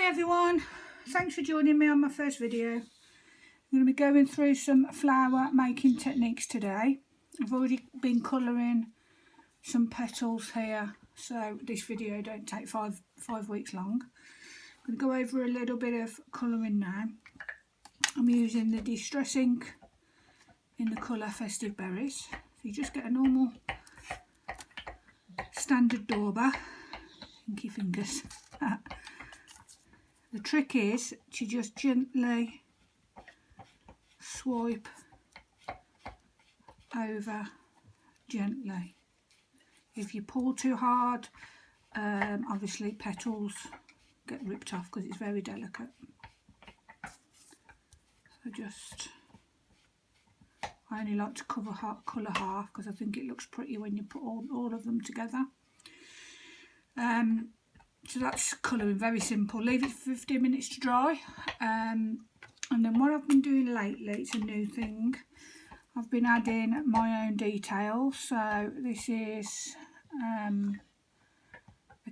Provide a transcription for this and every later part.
Hi everyone, thanks for joining me on my first video. I'm going to be going through some flower making techniques today. I've already been colouring some petals here, so this video don't take five weeks long. I'm going to go over a little bit of colouring now. I'm using the Distress ink in the colour Festive Berries. So you just get a normal standard dauber, inky fingers. The trick is to just gently swipe over gently. If you pull too hard, obviously petals get ripped off because it's very delicate. So I only like to colour half because I think it looks pretty when you put all of them together. So that's colouring, very simple. Leave it for 15 minutes to dry. And then what I've been doing lately, it's a new thing. I've been adding my own details. So this is a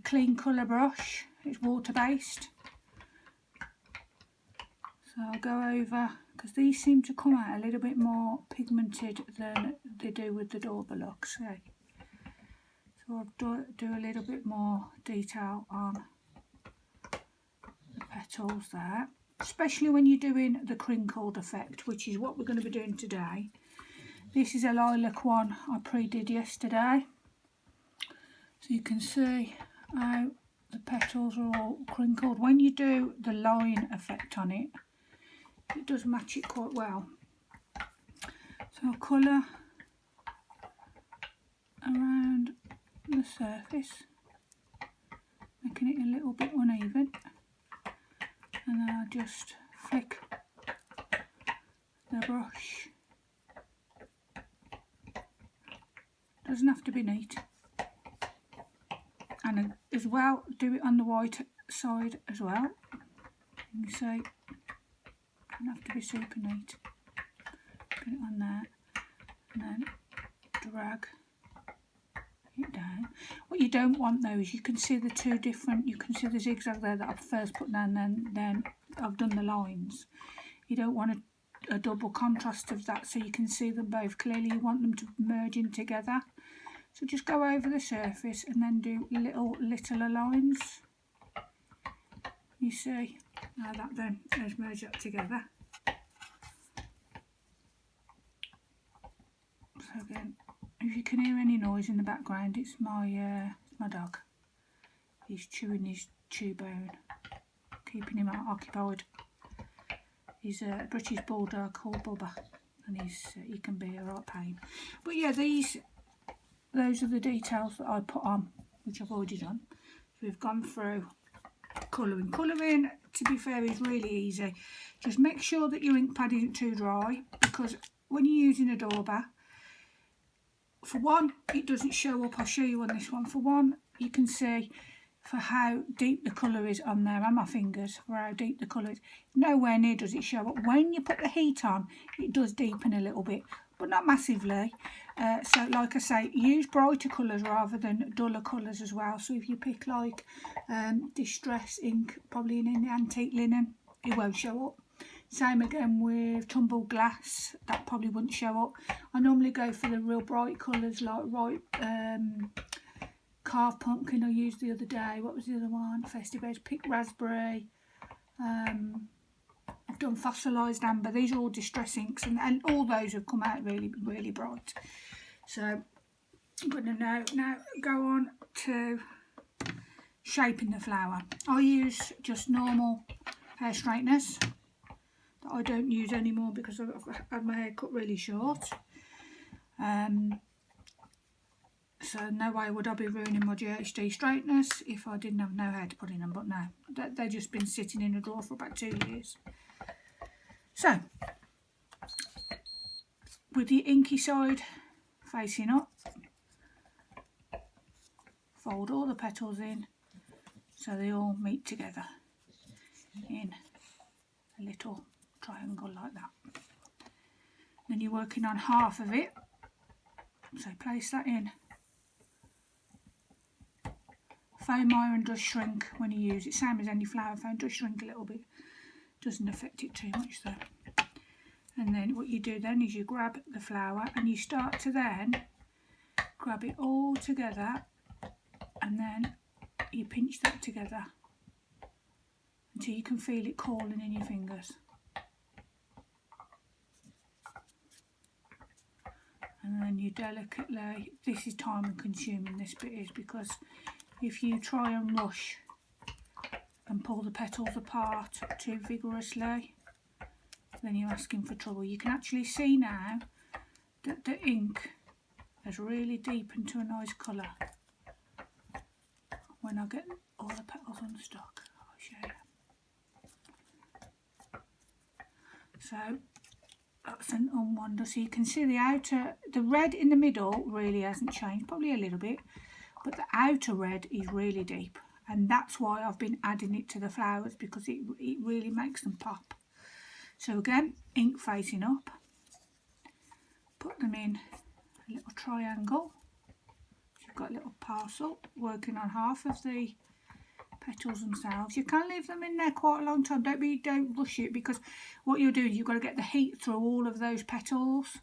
clean colour brush. It's water based. So I'll go over, because these seem to come out a little bit more pigmented than they do with the dauber look. See? So I'll do a little bit more detail on the petals there, especially when you're doing the crinkled effect, which is what we're going to be doing today. This is a lilac one I pre-did yesterday, so you can see how the petals are all crinkled. When you do the line effect on it, it does match it quite well. So I'll colour around the surface, making it a little bit uneven, and then I'll just flick the brush. Doesn't have to be neat, and as well do it on the white side as well. You see, doesn't have to be super neat. Put it on there and then drag it down. What you don't want though is you can see the two different, you can see the zigzag there that I've first put down, then I've done the lines. You don't want a double contrast of that, so you can see them both clearly. You want them to merge in together. So just go over the surface and then do littler lines. You see how that then has merged up together. So again, if you can hear any noise in the background, it's my dog. He's chewing his chew bone, keeping him occupied. He's a British bulldog called Bubba, and he can be a right pain. But yeah, those are the details that I put on, which I've already done. So we've gone through colouring. Colouring, to be fair, is really easy. Just make sure that your ink pad isn't too dry, because when you're using a dauber, for one, it doesn't show up. I'll show you on this one. For one, you can see for how deep the colour is on there, and my fingers, for how deep the colour is. Nowhere near does it show up. When you put the heat on, it does deepen a little bit, but not massively. So like I say, use brighter colours rather than duller colours as well. So if you pick like Distress ink, probably in the antique linen, it won't show up. Same again with tumbled glass, that probably wouldn't show up. I normally go for the real bright colours, like carved pumpkin I used the other day. What was the other one? Festive Berries, pick raspberry. I've done fossilised amber. These are all Distress inks, and all those have come out really, really bright. So I'm going to now go on to shaping the flower. I use just normal hair straighteners that I don't use anymore because I've had my hair cut really short. So no way would I be ruining my GHD straighteners if I didn't have no hair to put in them, but no, they've just been sitting in a drawer for about 2 years. So, with the inky side facing up, fold all the petals in so they all meet together in a little triangle like that. Then you're working on half of it, so place that in foam iron does shrink when you use it, same as any flower foam, does shrink a little bit, doesn't affect it too much though. And then what you do then is you grab the flour and you start to then grab it all together, and then you pinch that together until you can feel it calling in your fingers. And then you delicately, this is time consuming, this bit is, because if you try and rush and pull the petals apart too vigorously, then you're asking for trouble. You can actually see now that the ink has really deepened to a nice colour. When I get all the petals on stock, I'll show you. So that's an wonder. So you can see the outer, the red in the middle really hasn't changed, probably a little bit, but the outer red is really deep, and that's why I've been adding it to the flowers, because it really makes them pop. So again, ink facing up, put them in a little triangle. So you've got a little parcel working on half of the petals themselves. You can leave them in there quite a long time, don't rush it, because what you're doing is you've got to get the heat through all of those petals,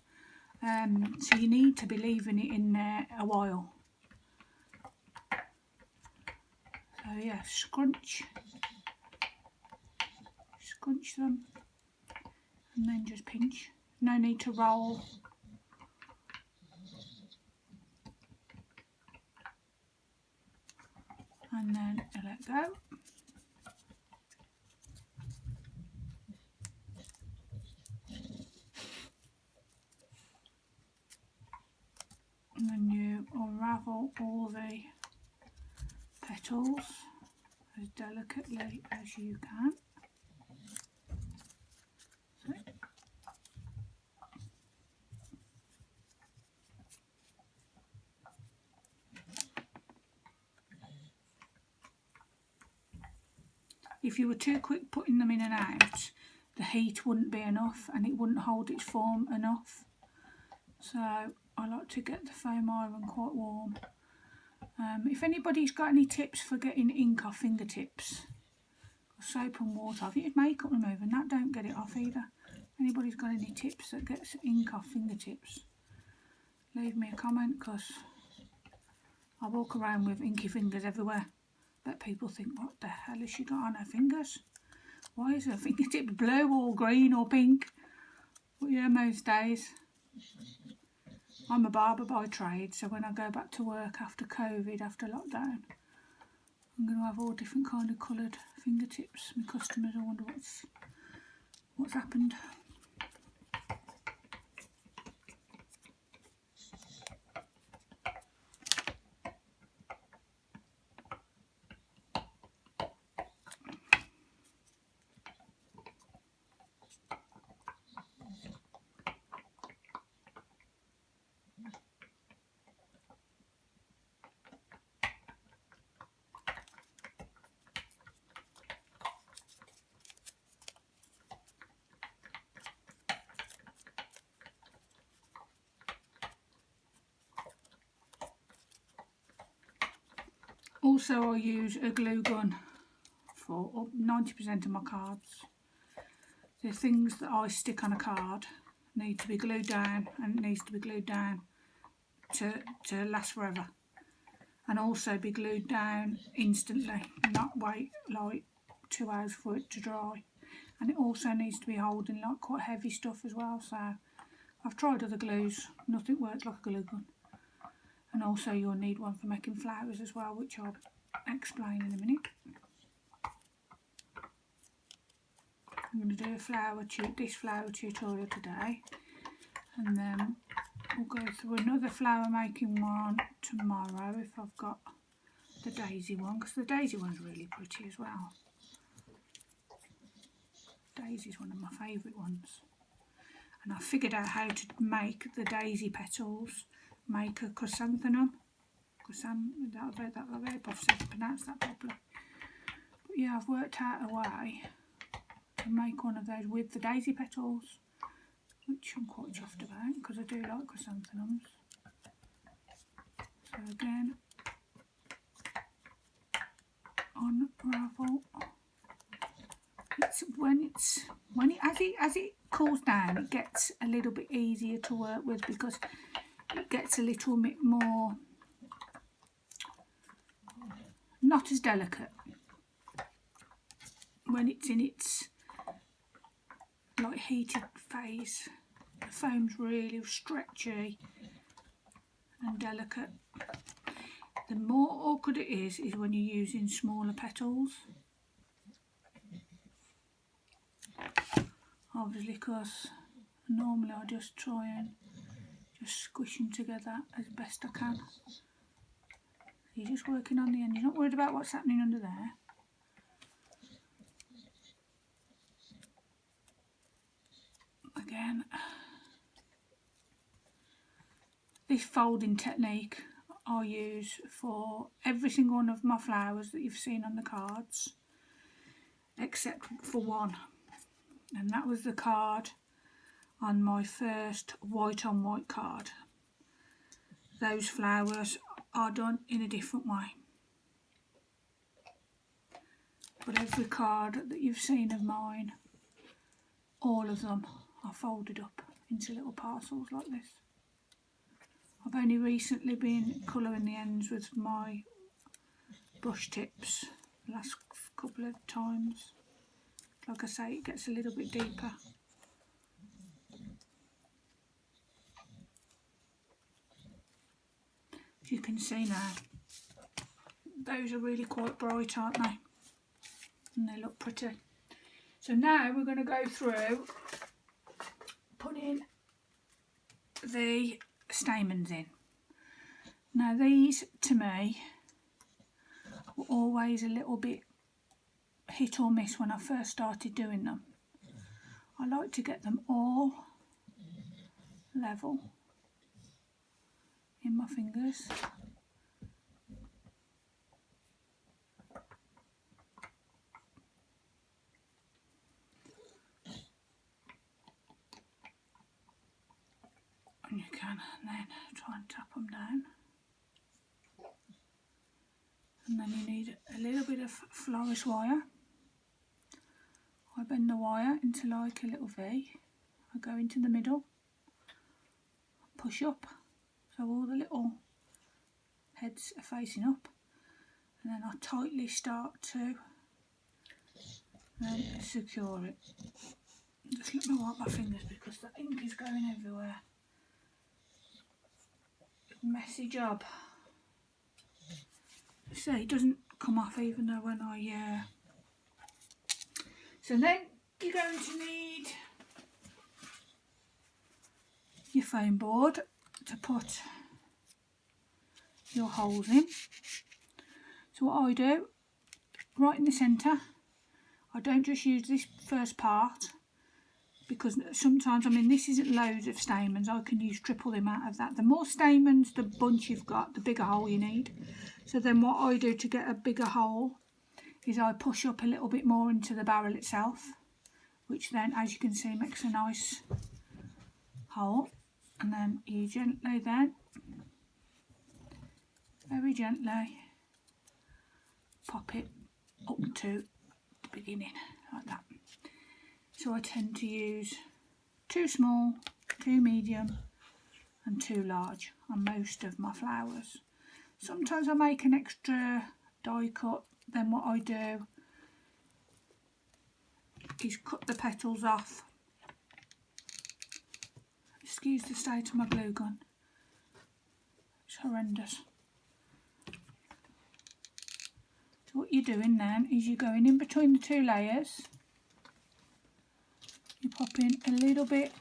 so you need to be leaving it in there a while. So yeah, scrunch them and then just pinch. No need to roll. And then let go. And then you unravel all the petals as delicately as you can. So. If you were too quick putting them in and out, the heat wouldn't be enough and it wouldn't hold its form enough. So I like to get the foam iron quite warm. If anybody's got any tips for getting ink off fingertips, soap and water, I've used makeup remover and that don't get it off either. If anybody's got any tips that gets ink off fingertips, leave me a comment, because I walk around with inky fingers everywhere. Bet people think, what the hell has she got on her fingers? Why is her fingertips blue or green or pink? But yeah, most days. I'm a barber by trade, so when I go back to work after COVID, after lockdown, I'm going to have all different kind of coloured fingertips. My customers, I wonder what's happened. Also, I use a glue gun for up 90% of my cards. The things that I stick on a card need to be glued down, and it needs to be glued down to last forever, and also be glued down instantly, not wait like 2 hours for it to dry. And it also needs to be holding like quite heavy stuff as well. So I've tried other glues, nothing works like a glue gun. And also you'll need one for making flowers as well, which I'll explain in a minute. I'm going to do this flower tutorial today, and then we'll go through another flower making one tomorrow if I've got the daisy one, because the daisy one's really pretty as well. Daisy's one of my favourite ones. And I figured out how to make the daisy petals make a chrysanthemum. That'll be if I've pronounced that properly. But yeah, I've worked out a way to make one of those with the daisy petals, which I'm quite chuffed about because I do like chrysanthemums. So again, unravel. As it cools down, it gets a little bit easier to work with because it gets a little bit more, not as delicate when it's in its like heated phase. The foam's really stretchy and delicate. The more awkward it is when you're using smaller petals. Obviously, because normally I just try and just squish them together as best I can. You're just working on the end. You're not worried about what's happening under there. Again, this folding technique I use for every single one of my flowers that you've seen on the cards, except for one, and that was the card on my first white on white card. Those flowers are done in a different way, but every card that you've seen of mine, all of them are folded up into little parcels like this. I've only recently been colouring the ends with my brush tips the last couple of times. Like I say, it gets a little bit deeper. As you can see now, those are really quite bright, aren't they? And they look pretty. So now we're going to go through putting the stamens in. Now these, to me, were always a little bit hit or miss when I first started doing them. I like to get them all level in my fingers. And you can then try and tap them down. And then you need a little bit of florist wire. I bend the wire into like a little V. I go into the middle, push up, so all the little heads are facing up, and then I tightly start to then secure it. Just let me wipe my fingers because the ink is going everywhere. Messy job. See, it doesn't come off even though when I So then you're going to need your foam board to put your holes in. So what I do, right in the centre, I don't just use this first part because sometimes, I mean, this isn't loads of stamens, I can use triple the amount of that. The more stamens the bunch you've got, the bigger hole you need. So then what I do to get a bigger hole is I push up a little bit more into the barrel itself, which then, as you can see, makes a nice hole. And then you gently then, very gently, pop it up to the beginning, like that. So I tend to use 2 small, 2 medium and 2 large on most of my flowers. Sometimes I make an extra die cut, then what I do is cut the petals off. Excuse the state of my glue gun, it's horrendous. So what you're doing then is you're going in between the 2 layers, you pop in a little bit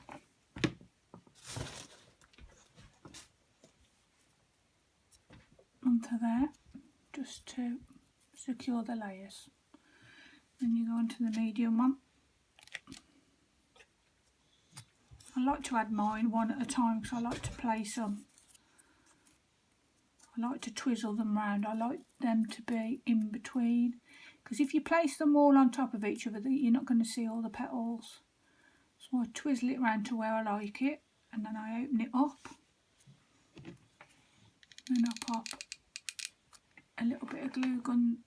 onto there just to secure the layers. Then you go into the medium one. I like to add mine one at a time because I like to place them. I like to twizzle them round. I like them to be in between, because if you place them all on top of each other, you're not going to see all the petals. So I twizzle it round to where I like it, and then I open it up. Then I pop a little bit of glue gun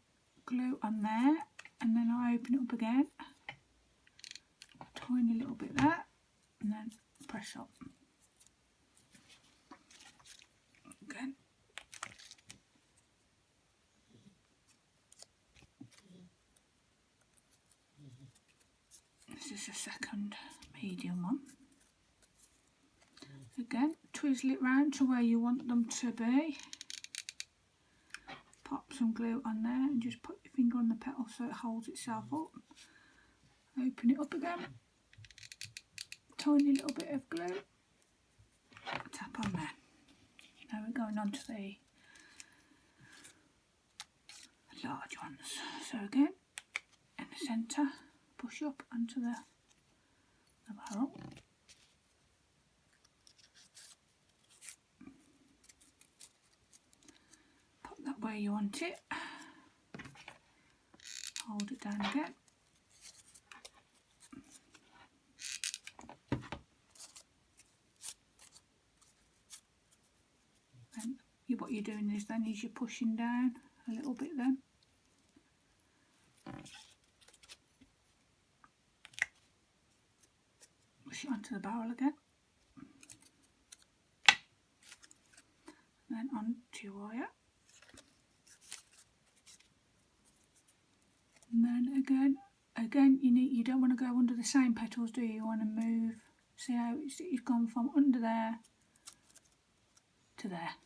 glue on there, and then I open it up again, tiny little bit there, and then press up again. This is the second medium one. Again, twizzle it round to where you want them to be. Pop some glue on there and just put your finger on the petal so it holds itself up. Open it up again. Tiny little bit of glue. Tap on there. Now we're going on to the large ones. So again, in the centre, push up onto the barrel. Pop that where you want it. Hold it down again. And what you're doing is then you're pushing down a little bit then. Push it onto the barrel again. Then onto your wire. And then again you don't want to go under the same petals, do you? You want to move. See how it's gone from under there to there.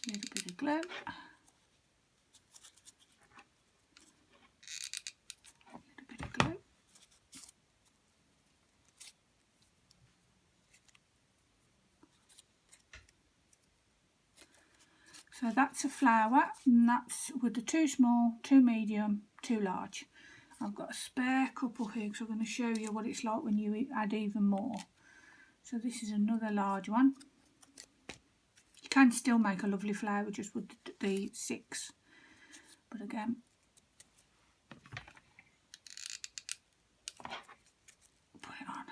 A little bit of glue. A little bit of glue. So that's a flower, and that's with the 2 small, 2 medium, 2 large. I've got a spare couple here because I'm going to show you what it's like when you add even more. So this is another large one. You can still make a lovely flower just with the 6, but again, put it on.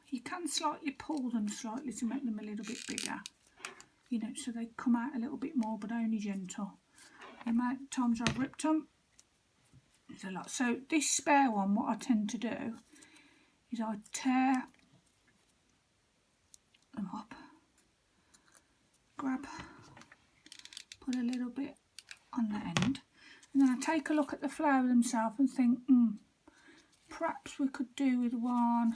You can slightly pull them slightly to make them a little bit bigger, you know, so they come out a little bit more, but only gentle. The amount of times I've ripped them is a lot. So this spare one, what I tend to do is I tear them up, grab, put a little bit on the end, and then I take a look at the flower themselves and think, perhaps we could do with one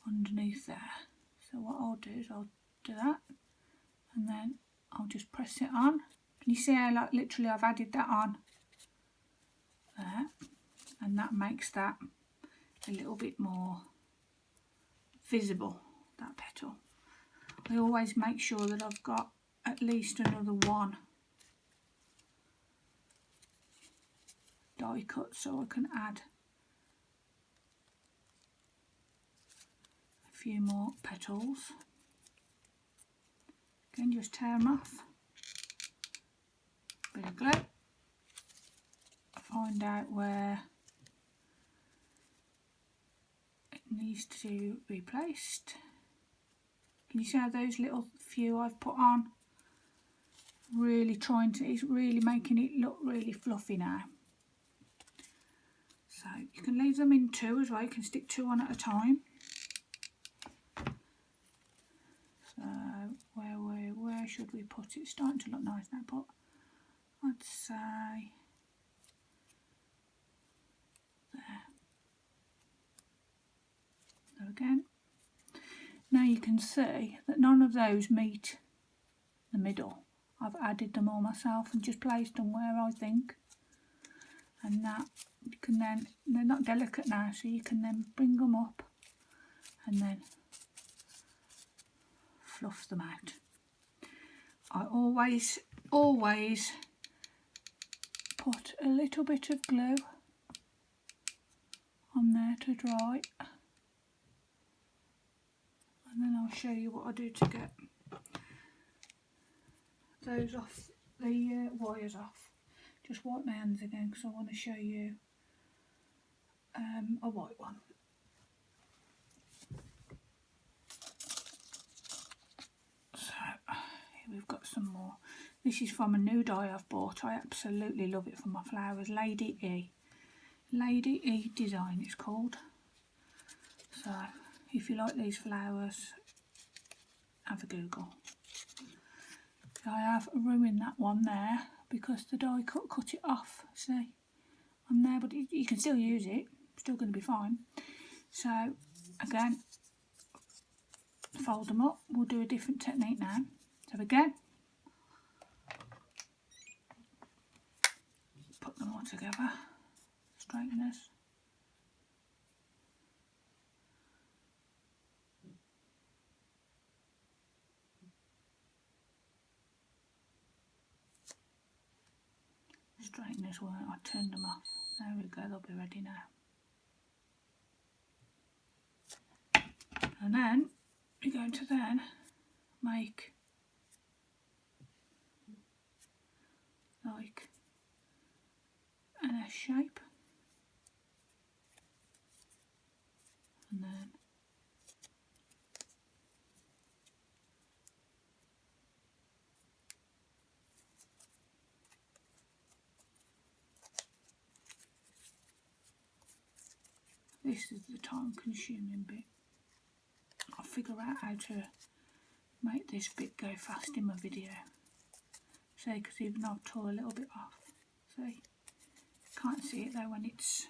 underneath there. So what I'll do is I'll do that, and then I'll just press it on. Can you see how like literally I've added that on there, and that makes that a little bit more visible, that petal. I always make sure that I've got at least another one die cut so I can add a few more petals. Again, just tear them off. Bit of glue. Find out where it needs to be placed. Can you see how those little few I've put on? Really it's really making it look really fluffy now. So you can leave them in 2 as well. You can stick 2 on at a time. So where should we put it? It's starting to look nice now, but I'd say there. So again, now you can see that none of those meet the middle. I've added them all myself and just placed them where I think, and that you can then, they're not delicate now, so you can then bring them up and then fluff them out. I always put a little bit of glue on there to dry, and then I'll show you what I do to get those off, the wires off. Just wipe my hands again because I want to show you a white one. So here we've got some more. This is from a new die I've bought. I absolutely love it for my flowers. Lady E. Lady E Design it's called. So if you like these flowers, have a Google. So I have ruined that one there because the die cut it off. See, on there, but you can still use it. Still going to be fine. So again, fold them up. We'll do a different technique now. So again, put them all together, straighteners. Straighteners weren't, I turned them off. There we go, they'll be ready now. And then we're going to then make like an S shape, and then this is the time consuming bit. I'll figure out how to make this bit go fast in my video. See, because even I've tore a little bit off. See, can't see it though once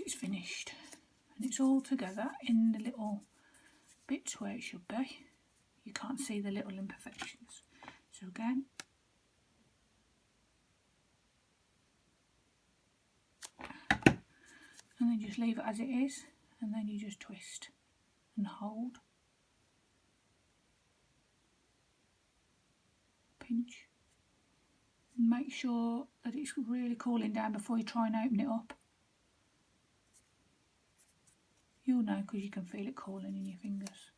it's finished, and it's all together in the little bits where it should be. You can't see the little imperfections. So again, and then just leave it as it is, and then you just twist and hold, pinch, and make sure that it's really cooling down before you try and open it up. You'll know because you can feel it cooling in your fingers.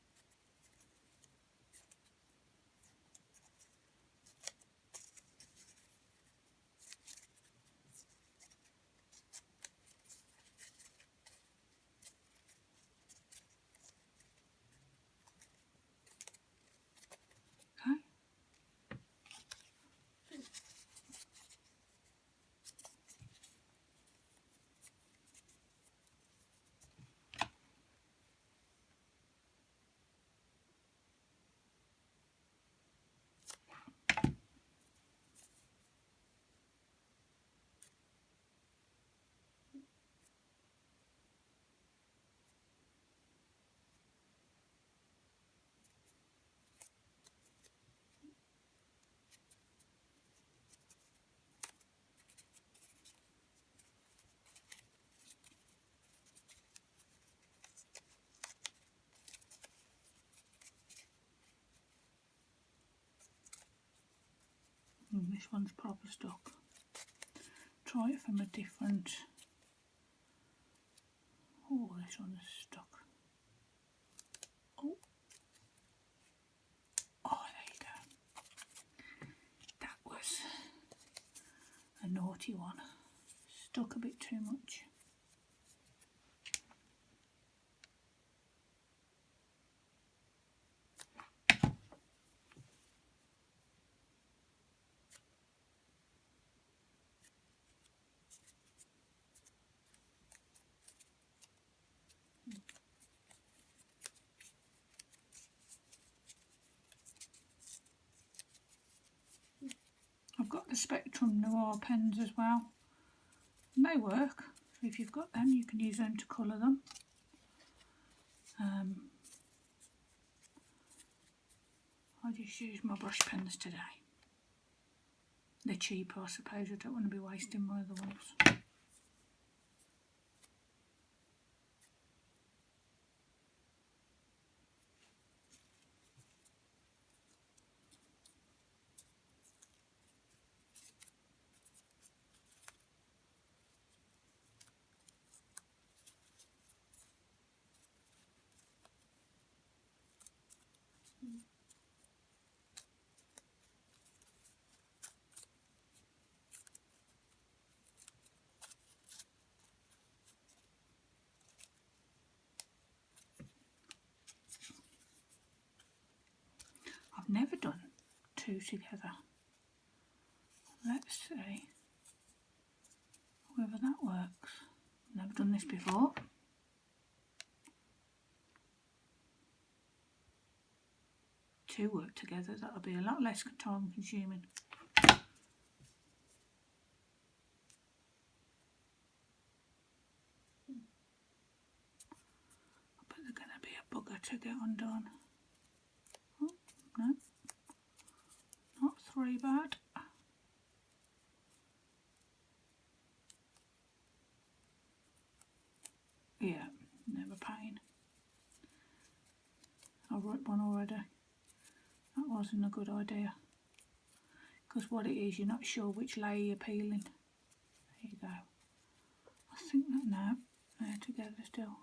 This one's proper stuck. Try it from a different. Oh, this one's stuck. Oh, there you go. That was a naughty one. Stuck a bit too much. I've got the Spectrum Noir pens as well. And they work. So if you've got them, you can use them to colour them. I just use my brush pens today. They're cheaper, I suppose. I don't want to be wasting my other ones. I've never done two together. Let's see whether that works. Never done this before. Two work together, that'll be a lot less time consuming. But they're going to be a bugger to get undone. Oh, no, not three bad. Yeah, never pain. I've ripped one already. That wasn't a good idea. Because what it is, you're not sure which layer you're peeling. There you go. I think that now, they're together still.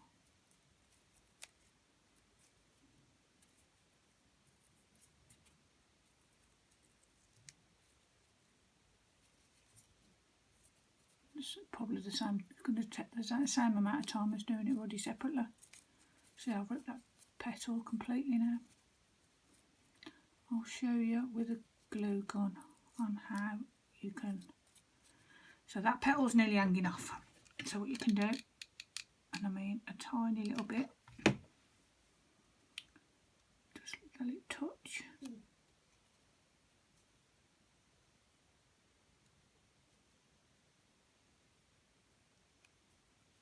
It's probably the same, going to take the same amount of time as doing it already separately. See, I've ripped that petal completely now. I'll show you with a glue gun on how you can. So that petal's nearly hanging off. So what you can do, and I mean a tiny little bit, just let it touch.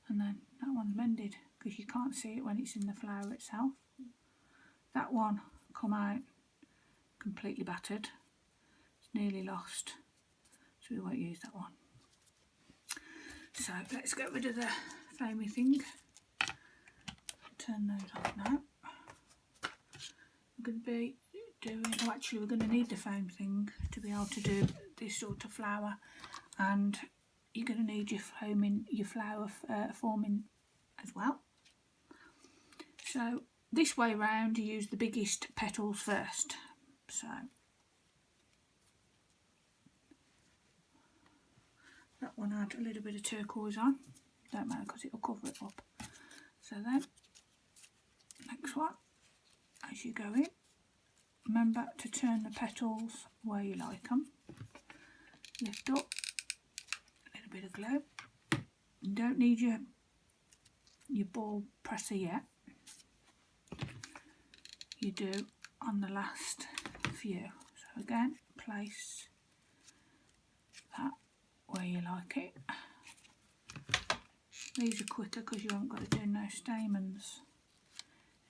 And then that one's mended because you can't see it when it's in the flower itself. That one come out completely battered. It's nearly lost, so we won't use that one. So let's get rid of the foamy thing. Turn those off now. We're going to be doing, oh actually we're going to need the foam thing to be able to do this sort of flower, and you're going to need your foaming, your flower forming as well. So this way round you use the biggest petals first. So that one had a little bit of turquoise on, don't matter because it'll cover it up. So then next one, as you go in, remember to turn the petals where you like them. Lift up, a little bit of glue. You don't need your ball presser yet. You do on the last few. So again, place that where you like it. These are quicker because you haven't got to do no stamens.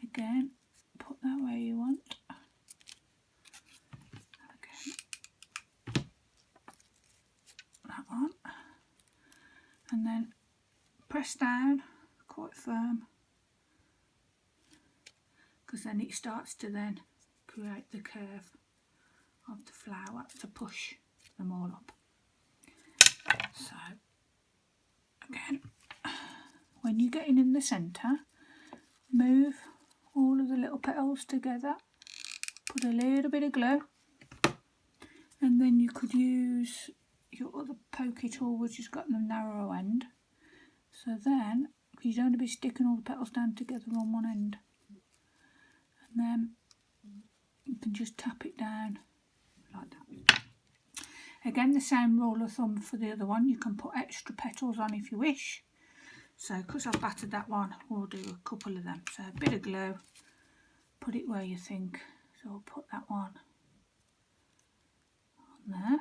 Again, put that where you want. Again, that one. And then press down quite firm, because then it starts to then create the curve of the flower to push them all up. So again, when you're getting in the centre, move all of the little petals together, put a little bit of glue, and then you could use your other pokey tool which has got the narrow end. So then you don't want to be sticking all the petals down together on one end. And then you can just tap it down like that. Again, the same rule of thumb for the other one. You can put extra petals on if you wish. So because I've battered that one, we'll do a couple of them. So a bit of glue, put it where you think. So I'll put that one on there.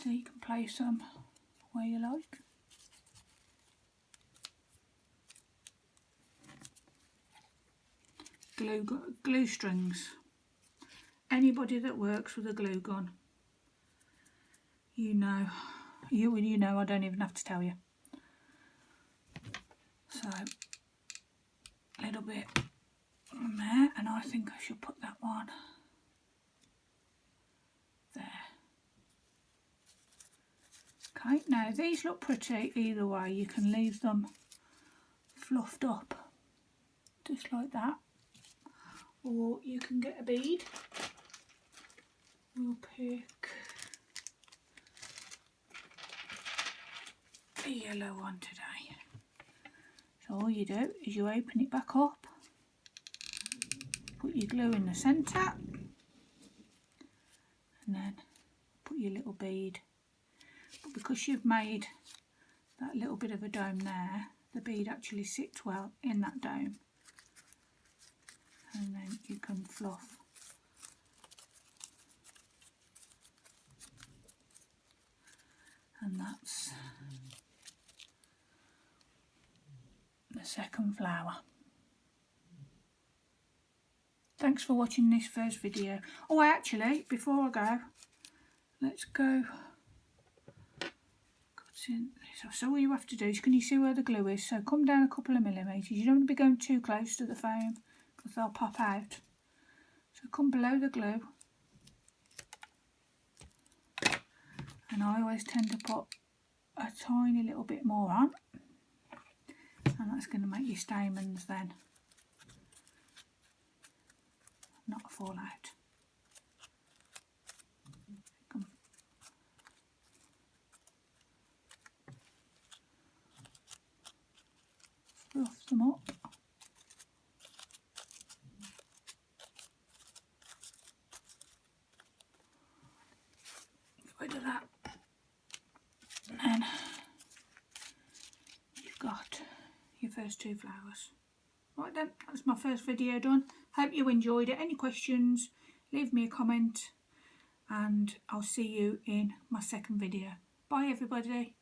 So you can place them where you like. Glue strings. Anybody that works with a glue gun, you know I don't even have to tell you. So a little bit on there, and I think I should put that one there. Okay, now these look pretty either way. You can leave them fluffed up just like that, or you can get a bead. We'll pick the yellow one today. So all you do is you open it back up, put your glue in the centre, and then put your little bead. But because you've made that little bit of a dome there, the bead actually sits well in that dome, and then you can fluff. And that's the second flower. Thanks for watching this first video. Oh, actually, before I go, let's go. So all you have to do is, can you see where the glue is? So come down a couple of millimetres. You don't want to be going too close to the foam because they'll pop out. So come below the glue. And I always tend to put a tiny little bit more on. And that's going to make your stamens then not fall out. Come. Fluff them up. Get rid of that. And then you've got your first two flowers. Right then, that's my first video done. Hope you enjoyed it. Any questions, leave me a comment, and I'll see you in my second video. Bye everybody.